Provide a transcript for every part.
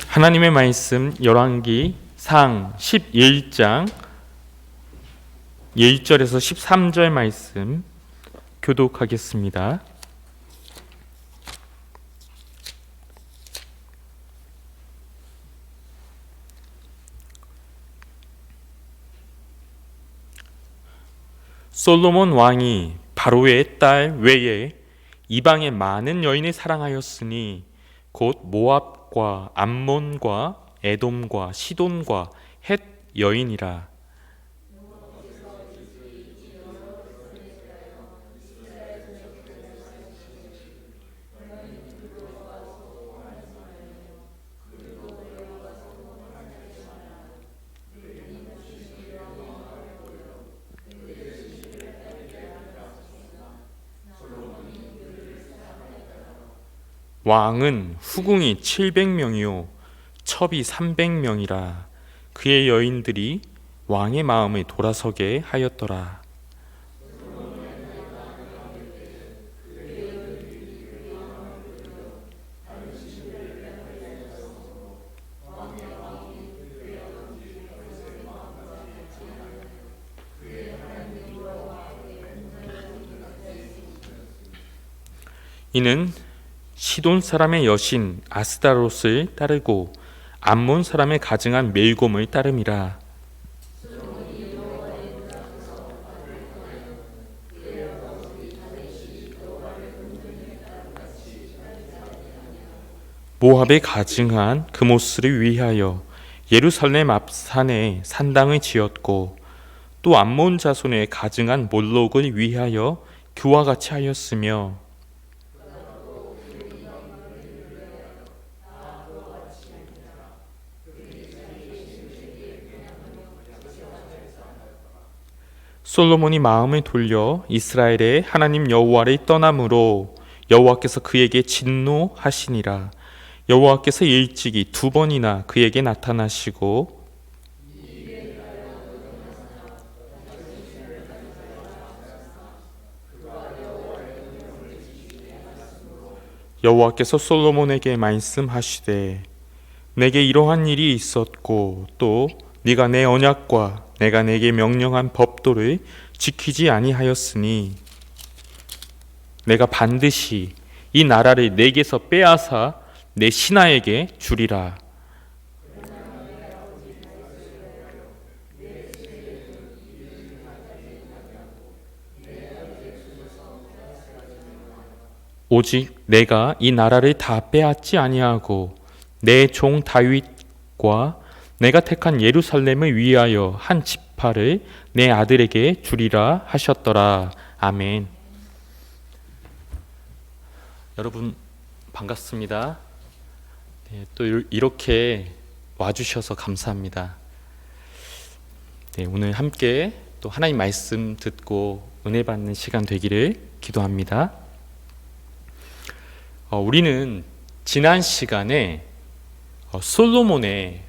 하나님의 말씀 열왕기 상 11장 1절에서 13절 말씀 교독하겠습니다. 솔로몬 왕이 바로의 딸 외에 이방의 많은 여인을 사랑하였으니 곧 모압과 암몬과 에돔과 시돈과 헷 여인이라. 왕은 후궁이 700명이요 첩이 300명이라. 그의 여인들이 왕의 마음을 돌아서게 하였더라. 이는 시돈 사람의 여신 아스다롯을 따르고 암몬 사람의 가증한 멜곰을 따름이라. 모압에 가증한 그모스를 위하여 예루살렘 앞산에 산당을 지었고 또 암몬 자손의 가증한 몰록을 위하여 그와 같이 하였으며 솔로몬이 마음을 돌려 이스라엘의 하나님 여호와를 떠남으로 여호와께서 그에게 진노하시니라. 여호와께서 일찍이 2번이나 그에게 나타나시고 여호와께서 솔로몬에게 말씀하시되 내게 이러한 일이 있었고 또 네가 내 언약과 내가 내게 명령한 법도를 지키지 아니하였으니 내가 반드시 이 나라를 내게서 빼앗아 내 신하에게 주리라. 오직 내가 이 나라를 다 빼앗지 아니하고 내 종 다윗과 내가 택한 예루살렘을 위하여 한 지파를 내 아들에게 주리라 하셨더라. 아멘. 여러분 반갑습니다. 네, 또 이렇게 와주셔서 감사합니다. 네, 오늘 함께 또 하나님 말씀 듣고 은혜 받는 시간 되기를 기도합니다. 우리는 지난 시간에 솔로몬의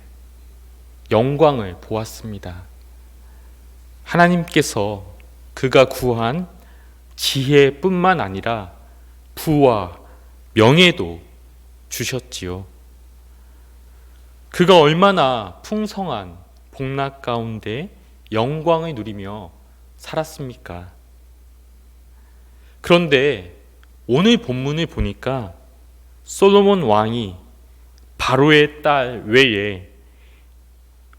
영광을 보았습니다. 하나님께서 그가 구한 지혜뿐만 아니라 부와 명예도 주셨지요. 그가 얼마나 풍성한 복락 가운데 영광을 누리며 살았습니까? 그런데 오늘 본문을 보니까 솔로몬 왕이 바로의 딸 외에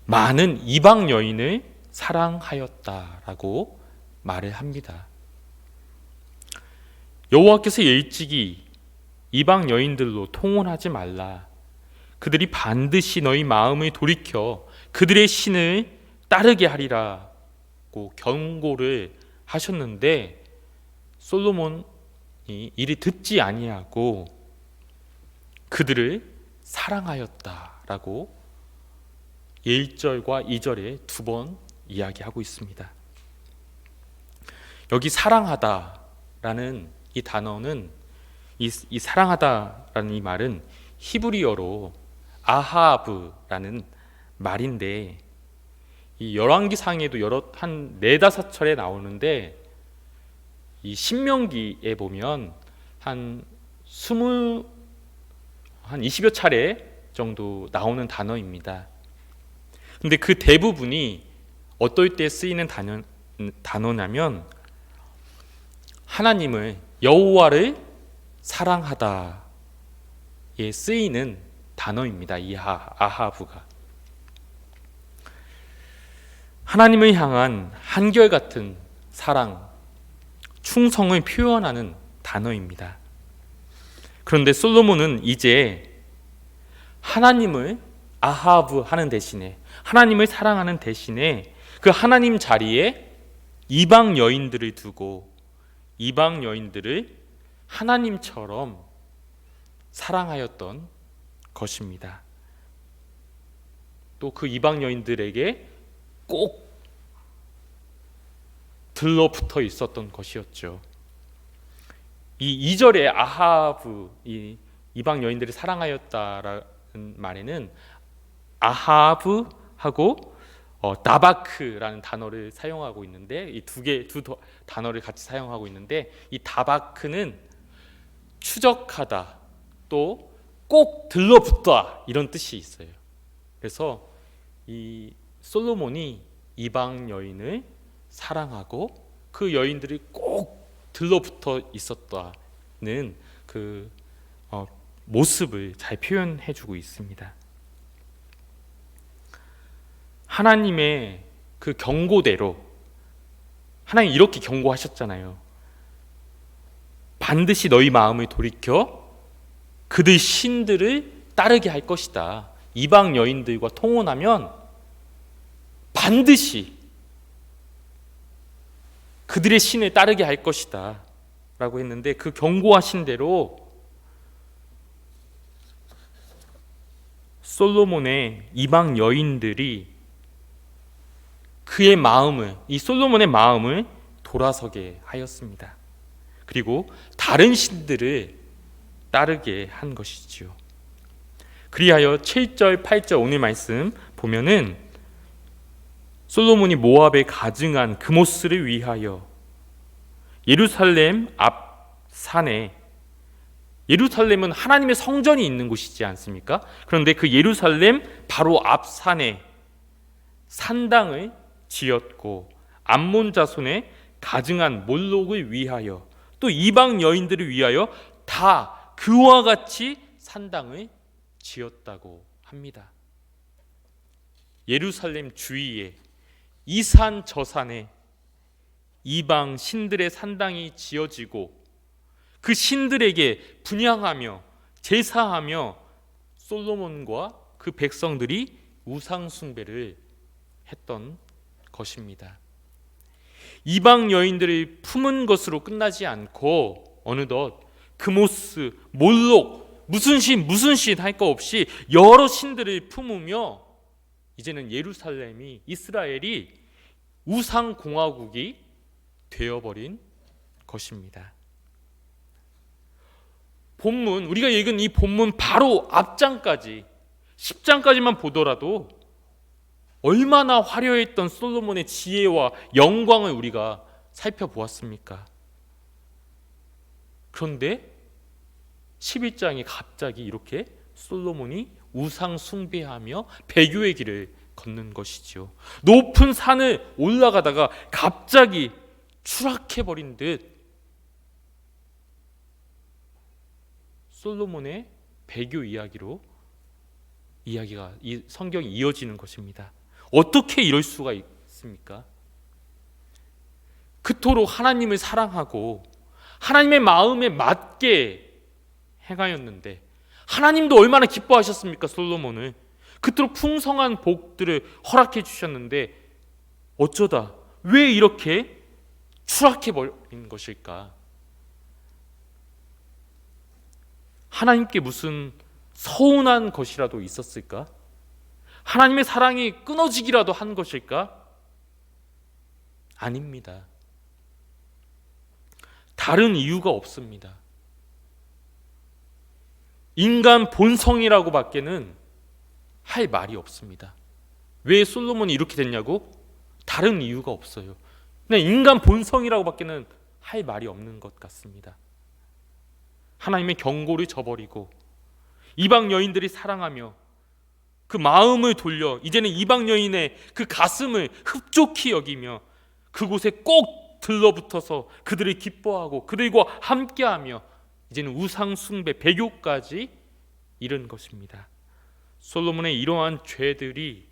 많은 이방 여인을 사랑하였다라고 말을 합니다. 여호와께서 일찍이 이방 여인들로 통혼하지 말라. 그들이 반드시 너희 마음을 돌이켜 그들의 신을 따르게 하리라고 경고를 하셨는데 솔로몬이 이를 듣지 아니하고 그들을 사랑하였다라고 1절과 2절에 2번 이야기하고 있습니다. 여기 사랑하다라는 이 단어는 이 사랑하다라는 이 말은 히브리어로 아하브라는 말인데 이 열왕기상에도 한 4-5차례 나오는데 이 신명기에 보면 한 20여 차례 정도 나오는 단어입니다. 근데 그 대부분이 어떨 때 쓰이는 단어냐면 하나님을, 여호와를 사랑하다에 쓰이는 단어입니다. 이 아하브가 하나님을 향한 한결같은 사랑, 충성을 표현하는 단어입니다. 그런데 솔로몬은 이제 하나님을 아하브 하는 대신에, 하나님을 사랑하는 대신에 그 하나님 자리에 이방 여인들을 두고 이방 여인들을 하나님처럼 사랑하였던 것입니다. 또 그 이방 여인들에게 꼭 들러붙어 있었던 것이었죠. 이 2절에 아하브, 이 이방 여인들을 사랑하였다라는 말에는 아하브하고 다바크라는 단어를 사용하고 있는데, 이 두 단어를 같이 사용하고 있는데, 이 다바크는 추적하다, 또 꼭 들러붙다 이런 뜻이 있어요. 그래서 이 솔로몬이 이방 여인을 사랑하고 그 여인들이 꼭 들러붙어 있었다는 그 모습을 잘 표현해주고 있습니다. 하나님의 그 경고대로 하나님 이렇게 경고하셨잖아요. 반드시 너희 마음을 돌이켜 그들 신들을 따르게 할 것이다. 이방 여인들과 통혼하면 반드시 그들의 신을 따르게 할 것이다 라고 했는데, 그 경고하신 대로 솔로몬의 이방 여인들이 그의 마음을, 이 솔로몬의 마음을 돌아서게 하였습니다. 그리고 다른 신들을 따르게 한 것이지요. 그리하여 7절, 8절 오늘 말씀 보면은 솔로몬이 모압에 가증한 그모스를 위하여 예루살렘 앞 산에, 예루살렘은 하나님의 성전이 있는 곳이지 않습니까? 그런데 그 예루살렘 바로 앞 산에 산당을 지었고, 암몬 자손의 가증한 몰록을 위하여, 또 이방 여인들을 위하여 다 그와 같이 산당을 지었다고 합니다. 예루살렘 주위에 이 산 저 산에 이방 신들의 산당이 지어지고, 그 신들에게 분향하며 제사하며 솔로몬과 그 백성들이 우상 숭배를 했던 것입니다. 이방 여인들을 품은 것으로 끝나지 않고 어느덧 그모스, 몰록, 무슨 신 할 거 없이 여러 신들을 품으며 이제는 예루살렘이, 이스라엘이 우상 공화국이 되어버린 것입니다. 본문, 우리가 읽은 이 본문 바로 앞장까지 10장까지만 보더라도 얼마나 화려했던 솔로몬의 지혜와 영광을 우리가 살펴보았습니까? 그런데 11장이 갑자기 이렇게 솔로몬이 우상 숭배하며 배교의 길을 걷는 것이지요. 높은 산을 올라가다가 갑자기 추락해버린 듯 솔로몬의 배교 이야기로 이야기가, 이 성경이 이어지는 것입니다. 어떻게 이럴 수가 있습니까? 그토록 하나님을 사랑하고 하나님의 마음에 맞게 행하였는데, 하나님도 얼마나 기뻐하셨습니까? 솔로몬을 그토록 풍성한 복들을 허락해 주셨는데 어쩌다 왜 이렇게 추락해버린 것일까? 하나님께 무슨 서운한 것이라도 있었을까? 하나님의 사랑이 끊어지기라도 한 것일까? 아닙니다. 다른 이유가 없습니다. 인간 본성이라고 밖에는 할 말이 없습니다. 왜 솔로몬이 이렇게 됐냐고? 다른 이유가 없어요. 그냥 인간 본성이라고 밖에는 할 말이 없는 것 같습니다. 하나님의 경고를 저버리고 이방 여인들이 사랑하며 그 마음을 돌려 이제는 이방 여인의 그 가슴을 흡족히 여기며 그곳에 꼭 들러붙어서 그들을 기뻐하고 그들과 함께하며 이제는 우상 숭배, 배교까지 이른 것입니다. 솔로몬의 이러한 죄들이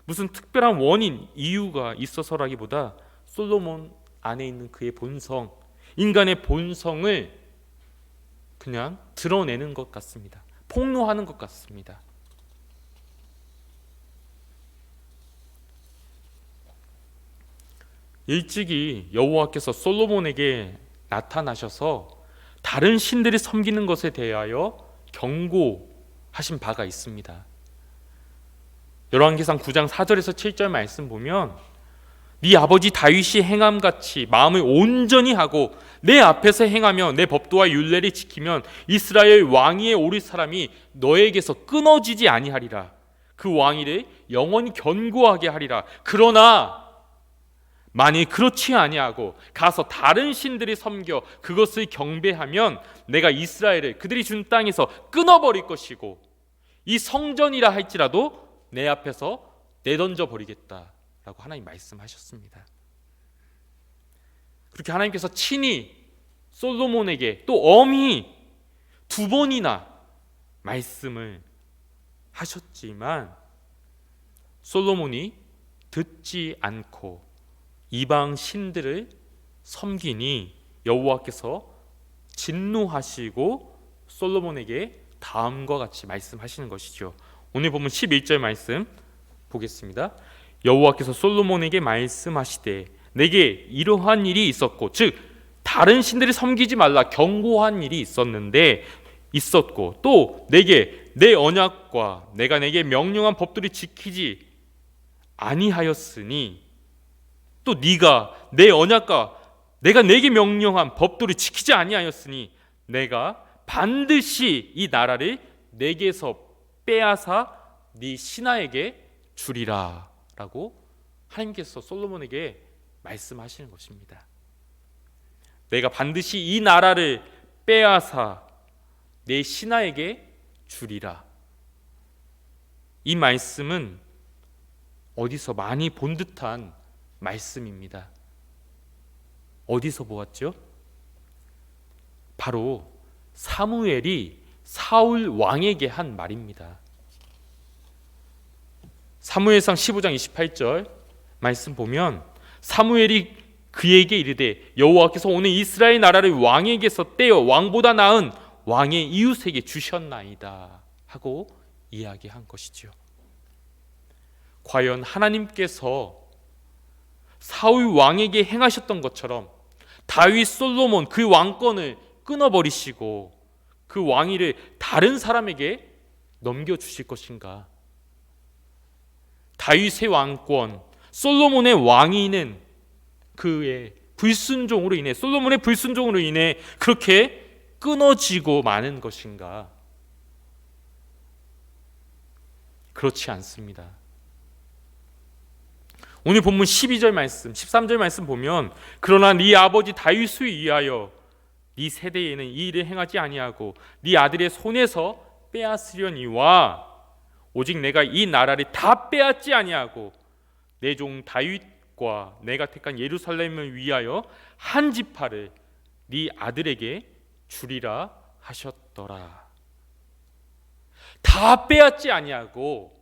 무슨 특별한 원인, 이유가 있어서라기보다 솔로몬 안에 있는 그의 본성, 인간의 본성을 그냥 드러내는 것 같습니다. 폭로하는 것 같습니다. 일찍이 여호와께서 솔로몬에게 나타나셔서 다른 신들이 섬기는 것에 대하여 경고하신 바가 있습니다. 열왕기상 9장 4절에서 7절 말씀 보면 네 아버지 다윗이 행함같이 마음을 온전히 하고 내 앞에서 행하며 내 법도와 율례를 지키면 이스라엘 왕위에 오를 사람이 너에게서 끊어지지 아니하리라. 그 왕위를 영원히 견고하게 하리라. 그러나 만일 그렇지 아니하고 가서 다른 신들이 섬겨 그것을 경배하면 내가 이스라엘을 그들이 준 땅에서 끊어버릴 것이고 이 성전이라 할지라도 내 앞에서 내던져 버리겠다라고 하나님 말씀하셨습니다. 그렇게 하나님께서 친히 솔로몬에게 또 엄히 2번이나 말씀을 하셨지만 솔로몬이 듣지 않고 이방 신들을 섬기니 여호와께서 진노하시고 솔로몬에게 다음과 같이 말씀하시는 것이죠. 오늘 보면 11절 말씀 보겠습니다. 여호와께서 솔로몬에게 말씀하시되 내게 이러한 일이 있었고 즉 다른 신들을 섬기지 말라 경고한 일이 있었고 또 내게 내 언약과 내가 내게 명령한 법들을 지키지 아니하였으니 또 네가 내 언약과 내가 내게 명령한 법도를 지키지 아니하였으니 내가 반드시 이 나라를 내게서 빼앗아 네 신하에게 주리라 라고 하나님께서 솔로몬에게 말씀하시는 것입니다. 내가 반드시 이 나라를 빼앗아 내 신하에게 주리라. 이 말씀은 어디서 많이 본 듯한 말씀입니다. 어디서 보았죠? 바로 사무엘이 사울 왕에게 한 말입니다. 사무엘상 15장 28절 말씀 보면 사무엘이 그에게 이르되 여호와께서 오늘 이스라엘 나라를 왕에게서 떼어 왕보다 나은 왕의 이웃에게 주셨나이다 하고 이야기한 것이죠. 과연 하나님께서 사울 왕에게 행하셨던 것처럼 다윗 솔로몬 그 왕권을 끊어버리시고 그 왕위를 다른 사람에게 넘겨주실 것인가? 다윗의 왕권, 솔로몬의 왕위는 그의 불순종으로 인해 솔로몬의 불순종으로 인해 그렇게 끊어지고 마는 것인가? 그렇지 않습니다. 오늘 본문 12절 말씀, 13절 말씀 보면 그러나 네 아버지 다윗을 위하여 네 세대에는 이 일을 행하지 아니하고 네 아들의 손에서 빼앗으려니와 오직 내가 이 나라를 다 빼앗지 아니하고 내 종 다윗과 내가 택한 예루살렘을 위하여 한 지파를 네 아들에게 주리라 하셨더라. 다 빼앗지 아니하고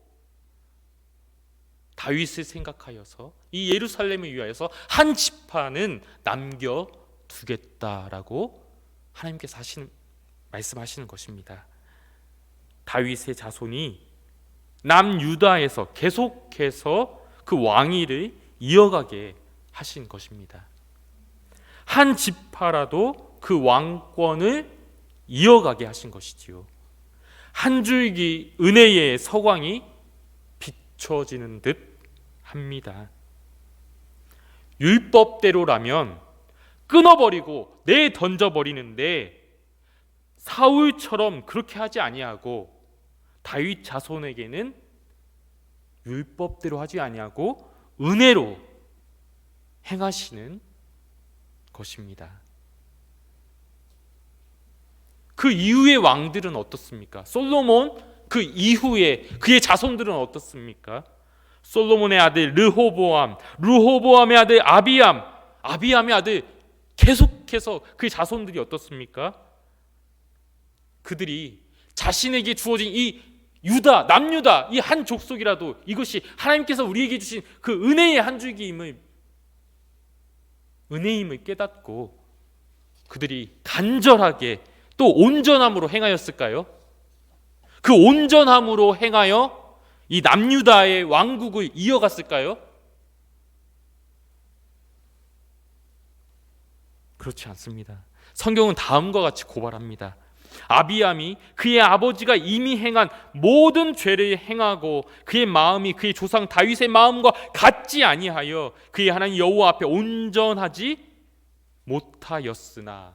다윗을 생각하여서 이 예루살렘을 위하여서 한 지파는 남겨두겠다라고 하나님께서 말씀하시는 것입니다. 다윗의 자손이 남유다에서 계속해서 그 왕위를 이어가게 하신 것입니다. 한 지파라도 그 왕권을 이어가게 하신 것이지요. 한 줄기 은혜의 서광이 비춰지는 듯 합니다. 율법대로라면 끊어버리고 내던져버리는데 사울처럼 그렇게 하지 아니하고 다윗 자손에게는 율법대로 하지 아니하고 은혜로 행하시는 것입니다. 그 이후의 왕들은 어떻습니까? 솔로몬 그 이후에 그의 자손들은 어떻습니까? 솔로몬의 아들 르호보암, 르호보암의 아들 아비암, 아비암의 아들, 계속해서 그의 자손들이 어떻습니까? 그들이 자신에게 주어진 이 유다, 남유다, 이 한 족속이라도 이것이 하나님께서 우리에게 주신 그 은혜의 한 줄기임을, 은혜임을 깨닫고 그들이 간절하게 또 온전함으로 행하였을까요? 그 온전함으로 행하여 이 남유다의 왕국을 이어갔을까요? 그렇지 않습니다. 성경은 다음과 같이 고발합니다. 아비암이 그의 아버지가 이미 행한 모든 죄를 행하고 그의 마음이 그의 조상 다윗의 마음과 같지 아니하여 그의 하나님 여호와 앞에 온전하지 못하였으나,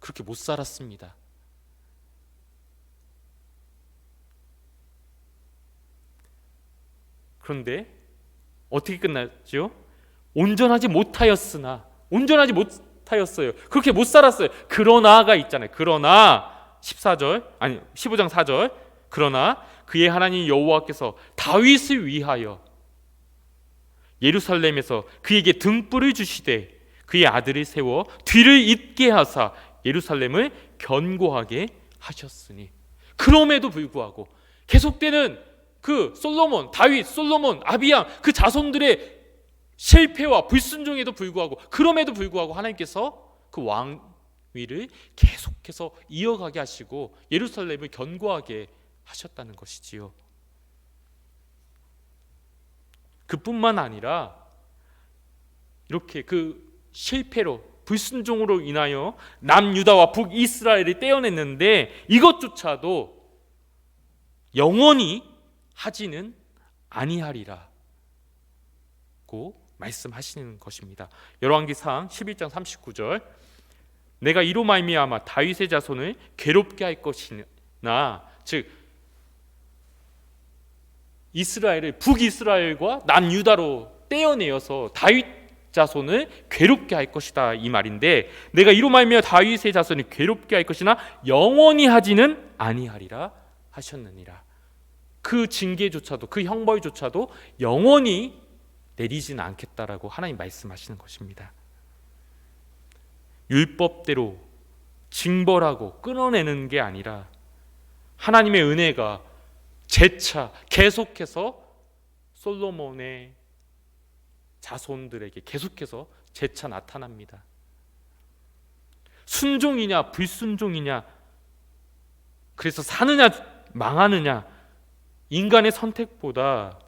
그렇게 못 살았습니다. 그런데 어떻게 끝났죠? 온전하지 못하였으나, 온전하지 못하였어요. 그렇게 못 살았어요. 그러나가 있잖아요. 그러나 15장 4절, 그러나 그의 하나님 여호와께서 다윗을 위하여 예루살렘에서 그에게 등불을 주시되 그의 아들을 세워 뒤를 잇게 하사 예루살렘을 견고하게 하셨으니, 그럼에도 불구하고 계속되는 그 솔로몬, 다윗, 솔로몬, 아비암, 그 자손들의 실패와 불순종에도 불구하고, 그럼에도 불구하고 하나님께서 그 왕위를 계속해서 이어가게 하시고 예루살렘을 견고하게 하셨다는 것이지요. 그뿐만 아니라 이렇게 그 실패로, 불순종으로 인하여 남유다와 북이스라엘을 떼어냈는데 이것조차도 영원히 하지는 아니하리라고 말씀하시는 것입니다. 열왕기상 11장 39절, 내가 이로 말미암아 다윗의 자손을 괴롭게 할 것이나, 즉 이스라엘을 북이스라엘과 남유다로 떼어내어서 다윗 자손을 괴롭게 할 것이다, 이 말인데, 내가 이로 말미암아 다윗의 자손을 괴롭게 할 것이나 영원히 하지는 아니하리라 하셨느니라. 그 징계조차도, 그 형벌조차도 영원히 내리지는 않겠다라고 하나님 말씀하시는 것입니다. 율법대로 징벌하고 끊어내는 게 아니라 하나님의 은혜가 재차 계속해서 솔로몬의 자손들에게 계속해서 재차 나타납니다. 순종이냐 불순종이냐, 그래서 사느냐 망하느냐, 인간의 선택보다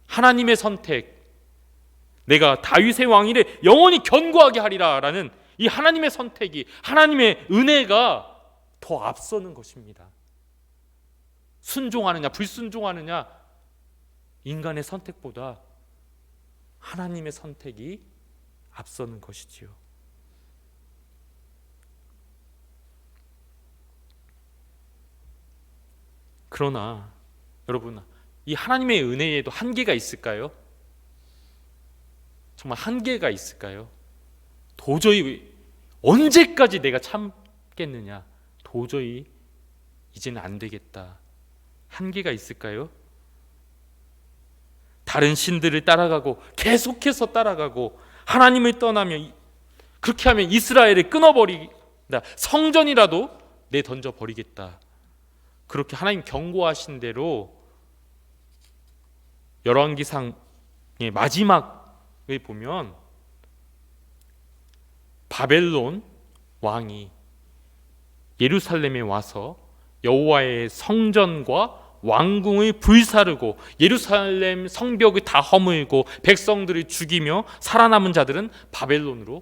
하나님의 선택, 내가 다윗의 왕위를 영원히 견고하게 하리라라는 이 하나님의 선택이, 하나님의 은혜가 더 앞서는 것입니다. 순종하느냐 불순종하느냐, 인간의 선택보다 하나님의 선택이 앞서는 것이지요. 그러나 여러분, 이 하나님의 은혜에도 한계가 있을까요? 정말 한계가 있을까요? 도저히 언제까지 내가 참겠느냐, 도저히 이제는 안 되겠다, 한계가 있을까요? 다른 신들을 따라가고 계속해서 따라가고 하나님을 떠나면, 그렇게 하면 이스라엘을 끊어버리다, 성전이라도 내던져 버리겠다, 그렇게 하나님 경고하신 대로 열왕기상의 마지막을 보면 바벨론 왕이 예루살렘에 와서 여호와의 성전과 왕궁을 불사르고 예루살렘 성벽을 다 허물고 백성들을 죽이며 살아남은 자들은 바벨론으로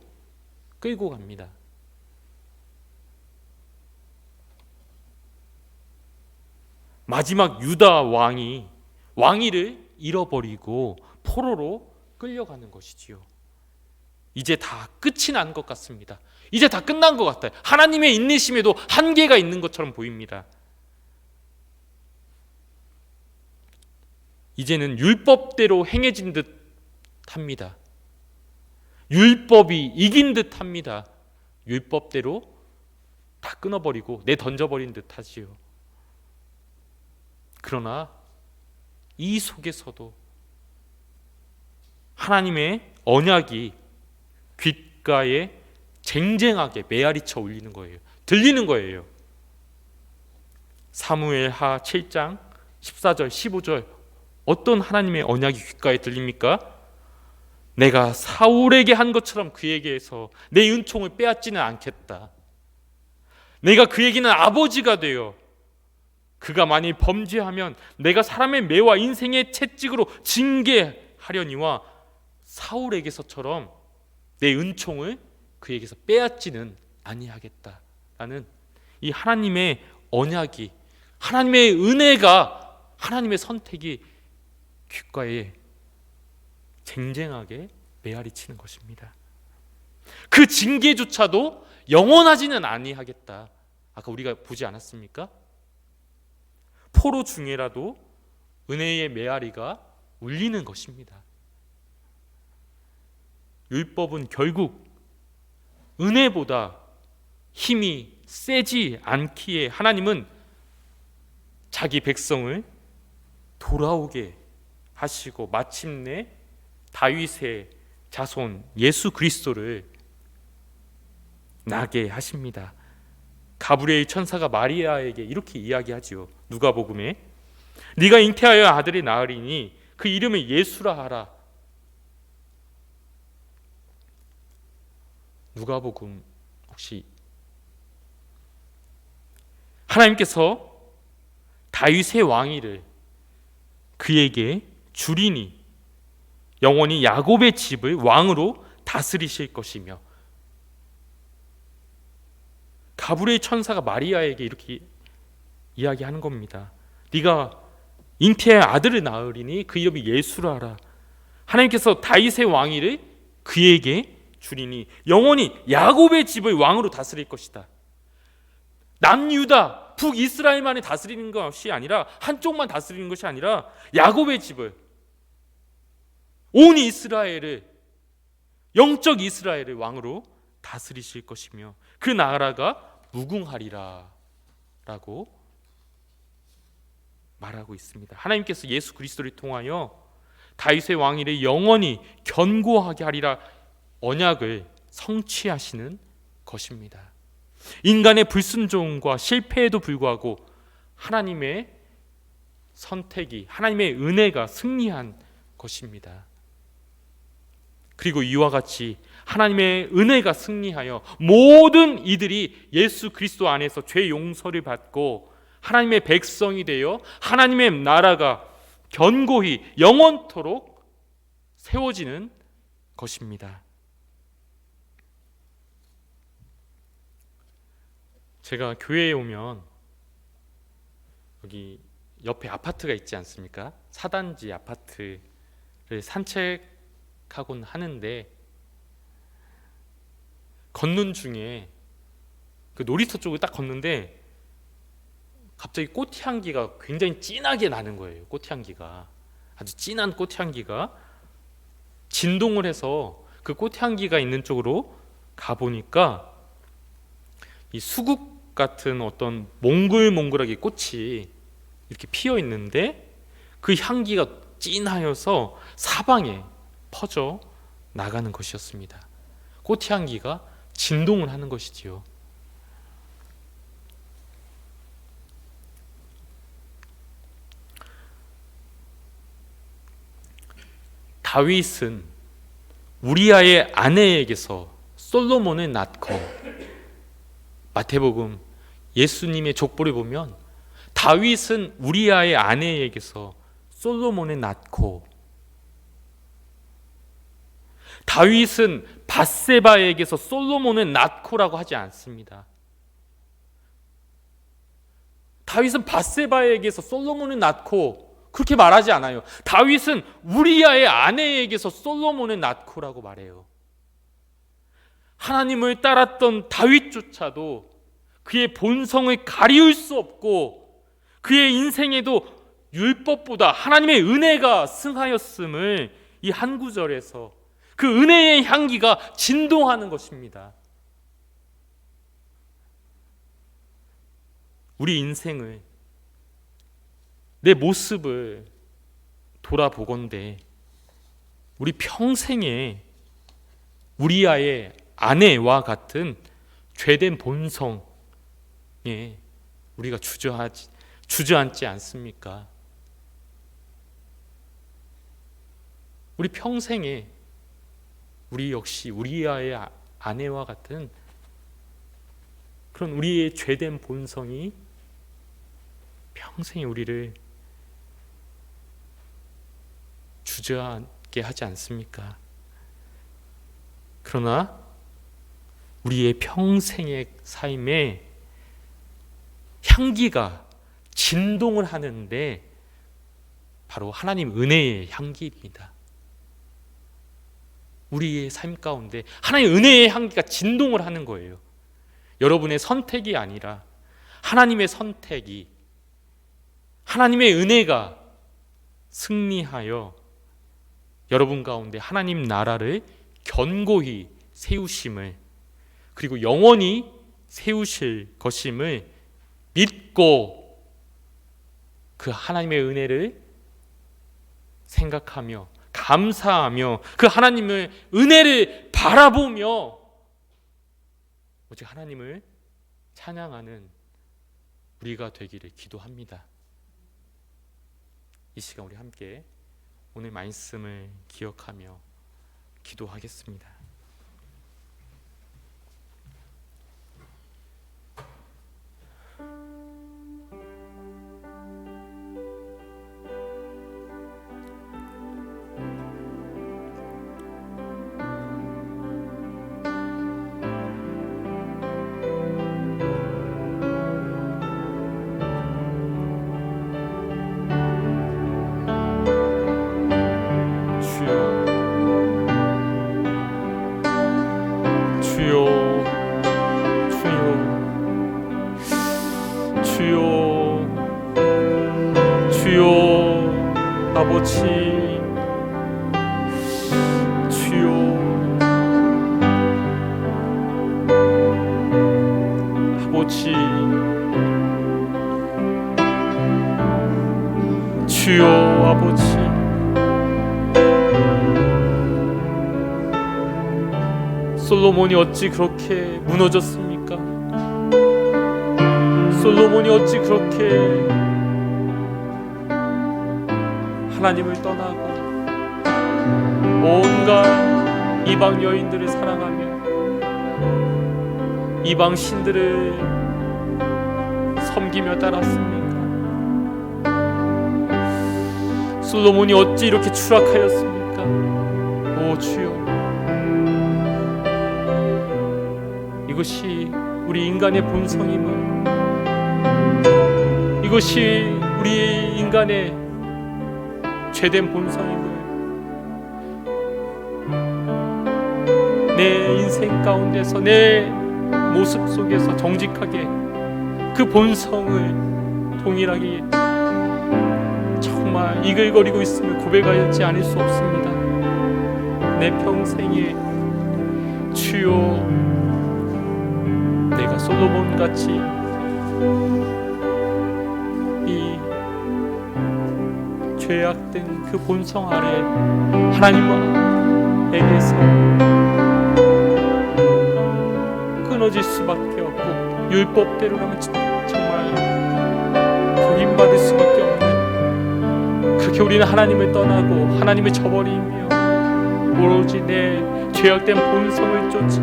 끌고 갑니다. 마지막 유다 왕이 왕위를 잃어버리고 포로로 끌려가는 것이지요. 이제 다 끝이 난 것 같습니다. 이제 다 끝난 것 같아요. 하나님의 인내심에도 한계가 있는 것처럼 보입니다. 이제는 율법대로 행해진 듯 합니다. 율법이 이긴 듯 합니다. 율법대로 다 끊어버리고 내던져버린 듯 하지요. 그러나 이 속에서도 하나님의 언약이 귓가에 쟁쟁하게 메아리쳐 울리는 거예요. 들리는 거예요. 사무엘하 7장 14절 15절 어떤 하나님의 언약이 귓가에 들립니까? 내가 사울에게 한 것처럼 그에게서 내 은총을 빼앗지는 않겠다. 내가 그에게는 아버지가 되어 그가 만일 범죄하면 내가 사람의 매와 인생의 채찍으로 징계하려니와 사울에게서처럼 내 은총을 그에게서 빼앗지는 아니하겠다라는 이 하나님의 언약이, 하나님의 은혜가, 하나님의 선택이 귓가에 쟁쟁하게 메아리치는 것입니다. 그 징계조차도 영원하지는 아니하겠다. 아까 우리가 보지 않았습니까? 포로 중에라도 은혜의 메아리가 울리는 것입니다. 율법은 결국 은혜보다 힘이 세지 않기에 하나님은 자기 백성을 돌아오게 하시고 마침내 다윗의 자손 예수 그리스도를 나게 하십니다. 가브리엘 천사가 마리아에게 이렇게 이야기하지요. 누가복음에 네가 잉태하여 아들을 낳으리니 그 이름을 예수라 하라. 누가복음 혹시 하나님께서 다윗의 왕위를 그에게 주리니 영원히 야곱의 집을 왕으로 다스리실 것이며, 가브리엘 천사가 마리아에게 이렇게 이야기하는 겁니다. 네가 잉태의 아들을 낳으리니 그 이름이 예수라 하라. 하나님께서 다윗의 왕위를 그에게 주리니 영원히 야곱의 집을 왕으로 다스릴 것이다. 남유다 북이스라엘만을 다스리는 것이 아니라, 한쪽만 다스리는 것이 아니라 야곱의 집을, 온 이스라엘을, 영적 이스라엘을 왕으로 다스리실 것이며 그 나라가 무궁하리라 라고 말하고 있습니다. 하나님께서 예수 그리스도를 통하여 다윗의 왕위를 영원히 견고하게 하리라 언약을 성취하시는 것입니다. 인간의 불순종과 실패에도 불구하고 하나님의 선택이, 하나님의 은혜가 승리한 것입니다. 그리고 이와 같이 하나님의 은혜가 승리하여 모든 이들이 예수 그리스도 안에서 죄 용서를 받고 하나님의 백성이 되어 하나님의 나라가 견고히 영원토록 세워지는 것입니다. 제가 교회에 오면 여기 옆에 아파트가 있지 않습니까? 사단지 아파트를 산책하곤 하는데, 걷는 중에 그 놀이터 쪽을 딱 걷는데 갑자기 꽃향기가 굉장히 진하게 나는 거예요. 꽃향기가 아주 진한 꽃향기가 진동을 해서 그 꽃향기가 있는 쪽으로 가보니까 이 수국 같은 어떤 몽글몽글하게 꽃이 이렇게 피어 있는데 그 향기가 진하여서 사방에 퍼져 나가는 것이었습니다. 꽃향기가 진동을 하는 것이지요. 다윗은 우리아의 아내에게서 솔로몬을 낳고, 마태복음 예수님의 족보를 보면 다윗은 우리아의 아내에게서 솔로몬을 낳고, 다윗은 밧세바에게서 솔로몬을 낳고라고 하지 않습니다. 다윗은 밧세바에게서 솔로몬을 낳고 그렇게 말하지 않아요. 다윗은 우리아의 아내에게서 솔로몬을 낳고라고 말해요. 하나님을 따랐던 다윗조차도 그의 본성을 가리울 수 없고 그의 인생에도 율법보다 하나님의 은혜가 승하였음을 이 한 구절에서 그 은혜의 향기가 진동하는 것입니다. 우리 인생을 내 모습을 돌아보건대 우리 평생에 우리아의 아내와 같은 죄된 본성에 우리가 주저앉지 않습니까? 우리 평생에 우리 역시 우리아의 아내와 같은 그런 우리의 죄된 본성이 평생에 우리를 주저앉게 하지 않습니까? 그러나 우리의 평생의 삶에 향기가 진동을 하는데 바로 하나님 은혜의 향기입니다. 우리의 삶 가운데 하나님의 은혜의 향기가 진동을 하는 거예요. 여러분의 선택이 아니라 하나님의 선택이, 하나님의 은혜가 승리하여 여러분 가운데 하나님 나라를 견고히 세우심을, 그리고 영원히 세우실 것임을 믿고 그 하나님의 은혜를 생각하며 감사하며 그 하나님의 은혜를 바라보며 오직 하나님을 찬양하는 우리가 되기를 기도합니다. 이 시간 우리 함께 오늘 말씀을 기억하며 기도하겠습니다. 주여 아버지, 주여 아버지, 주여 아버지, 솔로몬이 어찌 그렇게 무너졌습니까? 솔로몬이 어찌 그렇게 하나님을 떠나고 온갖 이방 여인들을 사랑하며 이방 신들을 섬기며 따랐습니까? 솔로몬이 어찌 이렇게 추락하였습니까? 오 주여, 이것이 우리 인간의 본성임을, 이것이 우리 인간의 죄된 본성임을 내 인생 가운데서 내 모습 속에서 정직하게 그 본성을 동일하게 정말 이글거리고 있음을 고백하지 않을 수 없습니다. 내 평생에 주여, 내가 솔로몬같이 이 죄악된 그 본성 아래 하나님에게서 끊어질 수밖에 없고 율법대로라면 정말 버림받을 수밖에 없는, 그렇게 우리는 하나님을 떠나고 하나님을 저버리며 오로지 내 죄악된 본성을 쫓아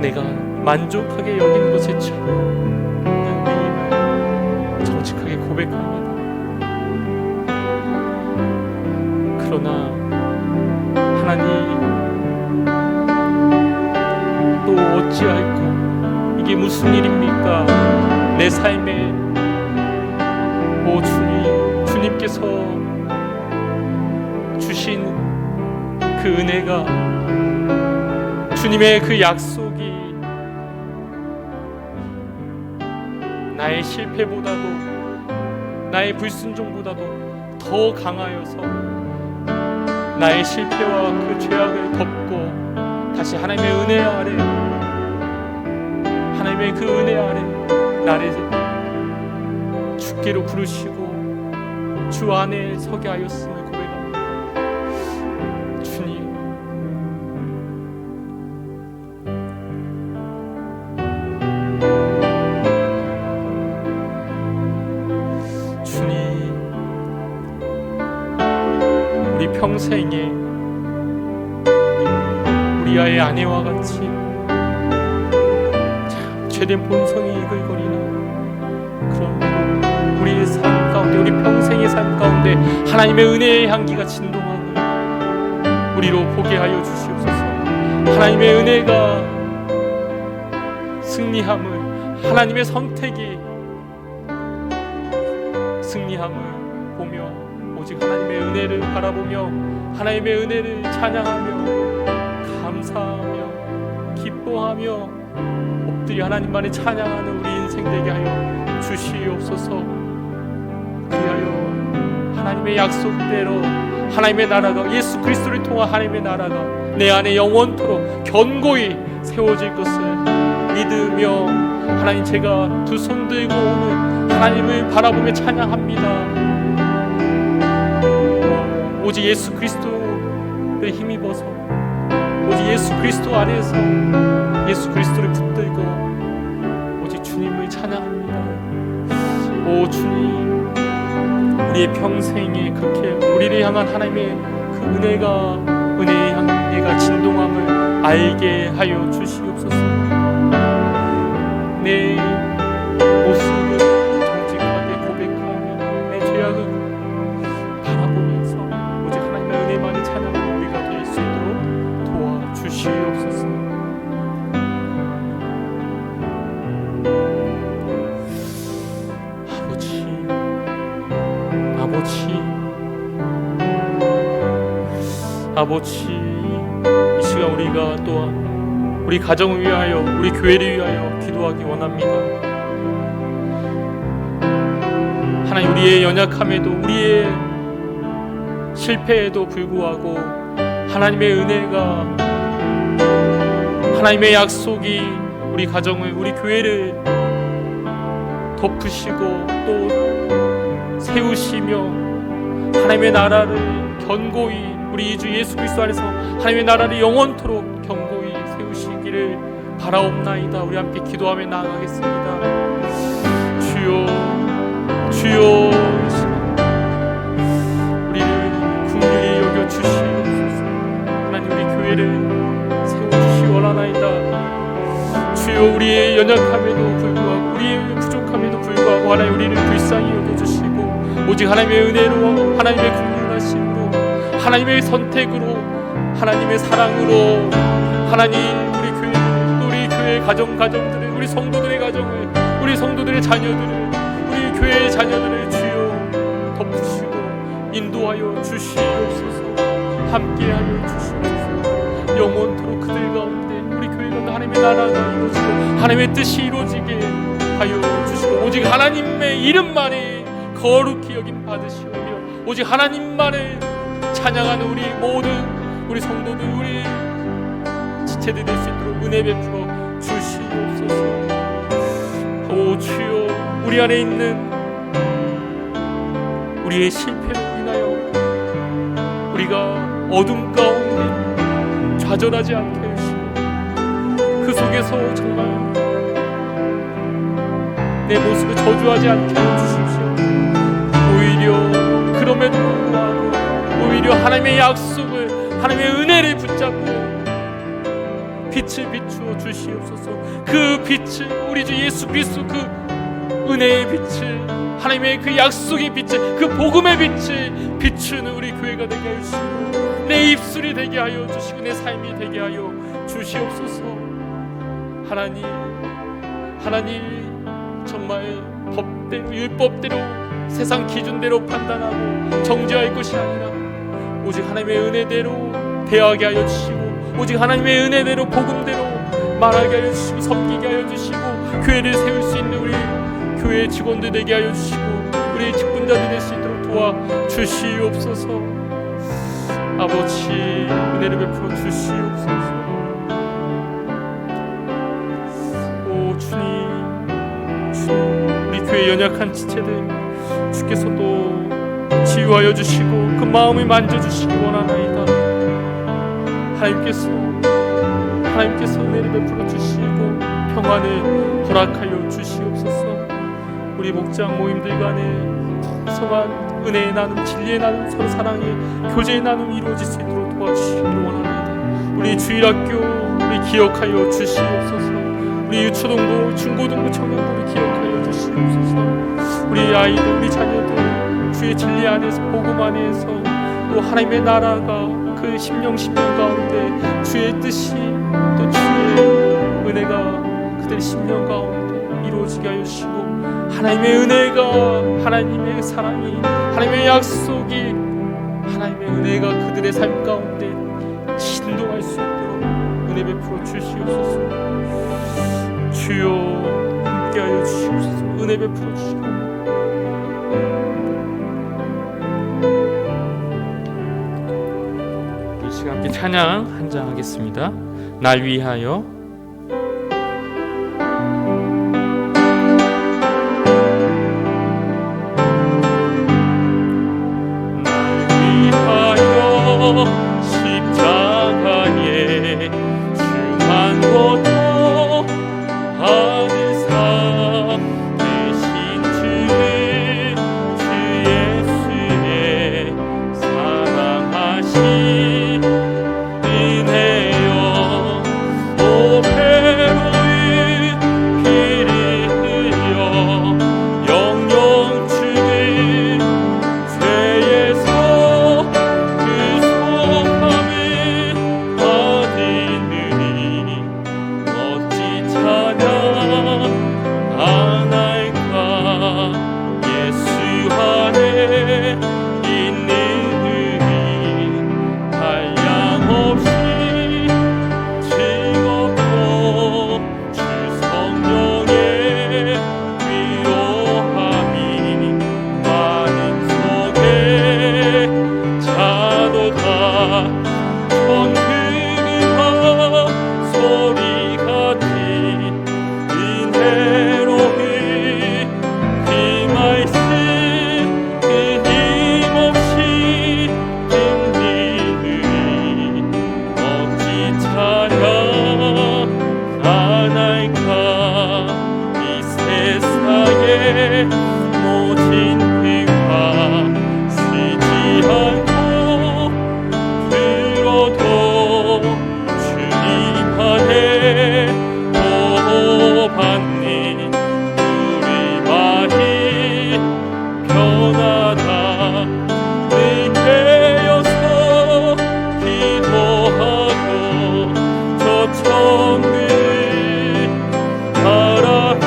내가 만족하게 여기는 것에 매일 정직하게 고백합니다. 그러나 하나님 또 어찌할꼬 이게 무슨 일입니까? 내 삶에 오 주님, 주님께서 주신 그 은혜가, 주님의 그 약속이 나의 실패보다도 나의 불순종보다도 더 강하여서 나의 실패와 그 죄악을 덮고 다시 하나님의 은혜 아래, 하나님의 그 은혜 아래 나를 죽게 주께로 부르시고 주 안에 서게 하였음을 고백합니다. 주님, 우리 평생에 우리 아의 아내와 같이 참 죄된 본성이 이글거리는 그런 우리의 삶 가운데, 우리 평생의 삶 가운데 하나님의 은혜의 향기가 진동함을 우리로 보게 하여 주시옵소서. 하나님의 은혜가 승리함을, 하나님의 선택이 승리함을 보며 오직 하나님의 은혜를 바라보며 하나님의 은혜를 찬양하며 감사하며 기뻐하며 엎드려 하나님만을 찬양하는 우리 인생 되게 하여 주시옵소서. 그리하여 하나님의 약속대로 하나님의 나라가, 예수 그리스도를 통한 하나님의 나라가 내 안에 영원토록 견고히 세워질 것을 믿으며 하나님, 제가 두 손 들고 오늘 하나님을 바라보며 찬양합니다. 오직 예수 그리스도를 힘입어서, 오직 예수 그리스도 안에서 예수 그리스도를 붙들고 오직 주님을 찬양합니다. 오 주님, 우리의 평생에 그렇게 우리를 향한 하나님의 그 은혜의 향기가 진동함을 알게 하여 주시옵소서. 내 모습을 정직하게 고백하며 내 죄악을 바라보면서 오직 하나님의 은혜만을 찬양하는 우리가 될 수 있도록 도와주시옵소서. 아버지, 이 시간 우리가 또한 우리 가정을 위하여, 우리 교회를 위하여 기도하기 원합니다. 하나님, 우리의 연약함에도, 우리의 실패에도 불구하고 하나님의 은혜가, 하나님의 약속이 우리 가정을, 우리 교회를 덮으시고 또 세우시며 하나님의 나라를 견고히, 우리 주 예수 그리스도 안에서 하나님의 나라를 영원토록 견고히 세우시기를 바라옵나이다. 우리 함께 기도하며 나아가겠습니다. 주여, 주여, 우리를 긍휼히 여겨 주시옵소서. 하나님, 우리 교회를 세워주시 원하나이다. 주여, 우리의 연약함에도 불구하고, 우리의 부족함에도 불구하고 하나님, 우리를 불쌍히 여겨주시고 오직 하나님의 은혜로, 하나님의 긍휼하심으로, 하나님의 선택으로, 하나님의 사랑으로 하나님, 우리 교회, 또 우리 교회 가정들을, 우리 성도들의 가정을, 우리 성도들의 자녀들을, 우리 교회의 자녀들을 주여 덮으시고 인도하여 주시옵소서. 함께하여 주시옵소서. 영원토록 그들 가운데, 우리 교회 가운데 하나님의 나라가 이루어지고 하나님의 뜻이 이루어지게 하여 주시고 오직 하나님의 이름만이 거룩히 여김 받으시오며 오직 하나님만을 찬양하는 우리 모든 우리 성도들, 우리 지체들 될 수 있도록 은혜 베풀어 주시옵소서. 오 주여, 우리 안에 있는 우리의 실패로 인하여 우리가 어둠 가운데 좌절하지 않게 하시고 그 속에서 정말 내 모습을 저주하지 않게 하여 주십시오. 오히려 그럼에도 불구하고 오히려 하나님의 약속을, 하나님의 은혜를 붙잡고 빛을 비추어 주시옵소서. 그 빛을, 우리 주 예수 그리스도 그 은혜의 빛을, 하나님의 그 약속의 빛을, 그 복음의 빛을 비추는 우리 교회가 되게 하여 주시고 내 입술이 되게 하여 주시고 내 삶이 되게 하여 주시옵소서. 하나님 정말 법대로, 율법대로, 세상 기준대로 판단하고 정죄할 것이 아니라 오직 하나님의 은혜대로 대하게 하여 주시고 오직 하나님의 은혜대로 복음대로 말하게 하여 주시고 섬기게 하여 주시고 교회를 세울 수 있는 우리 교회 직원들 되게 하여 주시고 우리 직분자들 될 수 있도록 도와주시옵소서. 아버지, 은혜를 베풀어 주시옵소서. 오 주님, 우리 교회 연약한 지체들, 주께서도 치유하여 주시고 그 마음을 만져주시기 원하나이다. 하나님께서 은혜를 베풀어 주시고 평안을 허락하여 주시옵소서. 우리 목장 모임들 간에 풍성한 은혜의 나눔, 진리의 나눔, 서로 사랑의 교제의 나눔 이루어질 수 있도록 도와주시기를 원합니다. 우리 주일학교 우리 기억하여 주시옵소서. 우리 유초등부, 중고등부, 청년부를 기억하여 주시옵소서. 우리 아이들, 우리 자녀들 주의 진리 안에서, 복음 안에서 또 하나님의 나라가 그 심령 가운데 주의 뜻이 또 주의 은혜가 그들의 심령 가운데 이루어지게 하여 주시고, 하나님의 은혜가, 하나님의 사랑이, 하나님의 약속이, 하나님의 은혜가 그들의 삶 가운데 진동할 수 있도록 은혜 베풀어 주시옵소서. 주여 함께하여 주시옵소서. 은혜 베풀어 주시고 이 시간 함께 찬양 한 장 하겠습니다. 날 위하여. 십자가에 중한 것도 받으사 대신 주를 주 예수의 사랑하신 은혜여 오 배로의 피를 흘려 영영 주를 죄에서 모진 평화 쓰지 않고 들어도 주님 안에 보호받는 우리 마음이 변하다. 늘 깨어서 기도하고 저 천국을 바라며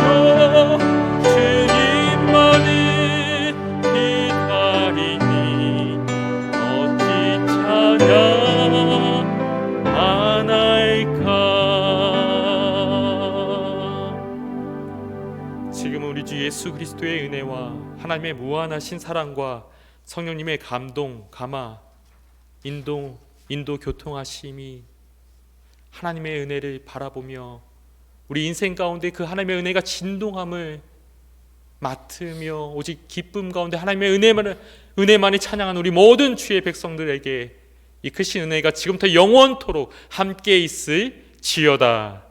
지금 우리 주 예수 그리스도의 은혜와 하나님의 무한하신 사랑과 성령님의 감동, 감화, 인도 교통하심이 하나님의 은혜를 바라보며 우리 인생 가운데 그 하나님의 은혜가 진동함을 맡으며 오직 기쁨 가운데 하나님의 은혜만이 찬양한 우리 모든 주의 백성들에게 이 크신 은혜가 지금부터 영원토록 함께 있을지어다.